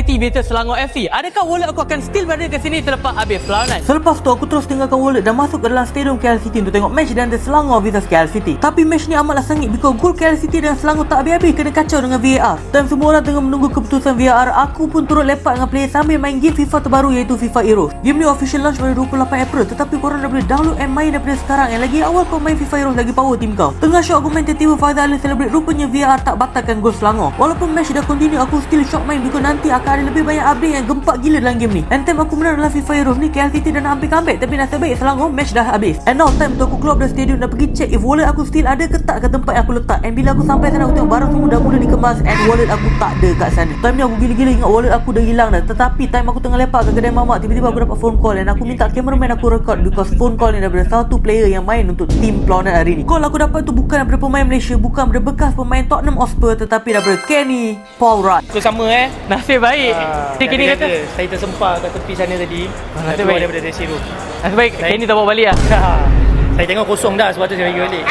City versus Selangor FC. Adakah wallet aku akan still berada kat sini selepas habis perlawanan? Selepas tu aku terus tinggalkan wallet dan masuk ke dalam stadium KL City untuk tengok match dan Selangor versus KL City. Tapi match ni amatlah sengit because gol KL City dan Selangor tak habis-habis kena kacau dengan VAR. Dan semua orang tengah menunggu keputusan VAR. Aku pun turut lepak dengan player sambil main game FIFA terbaru iaitu FIFA Heroes. Game ni official launch pada 28 April, tetapi korang dah boleh download and main daripada sekarang. Yang lagi awal kau main FIFA Heroes lagi power team kau. Tengah shock aku main tiba-tiba Faizal Ali celebrate, rupanya VAR tak batalkan gol Selangor. Walaupun match dah continue, aku still shock main because nanti akan ada lebih banyak update yang gempak gila dalam game ni. And time aku menang dalam FIFA Heroes ni, KL City dah nak hampir comeback, tapi nasib baik Selangor match dah habis. And now time tu aku keluar dari stadium dan pergi check if wallet aku still ada ke tak kat tempat yang aku letak. And bila aku sampai sana, aku tengok barang semua dah mula dikemas and wallet aku tak ada kat sana. Time ni aku gila-gila ingat wallet aku dah hilang dah. Tetapi time aku tengah lepak kat kedai mamak, tiba-tiba aku dapat phone call and aku minta cameraman aku record because phone call ni daripada satu player yang main untuk tim Planet hari ni. Call aku dapat tu bukan daripada pemain Malaysia, bukan daripada bekas pemain Tottenham Hotspur, tetapi daripada Kenny Paul Wright. Itu sama Nasib baik. Kenny kata saya tersempar kat tepi sana tadi. nasib Keluar baik. daripada dressing room. Nasib baik Kenny tak bawa balik lah. Saya tengok kosong dah, sebab tu saya bagi balik.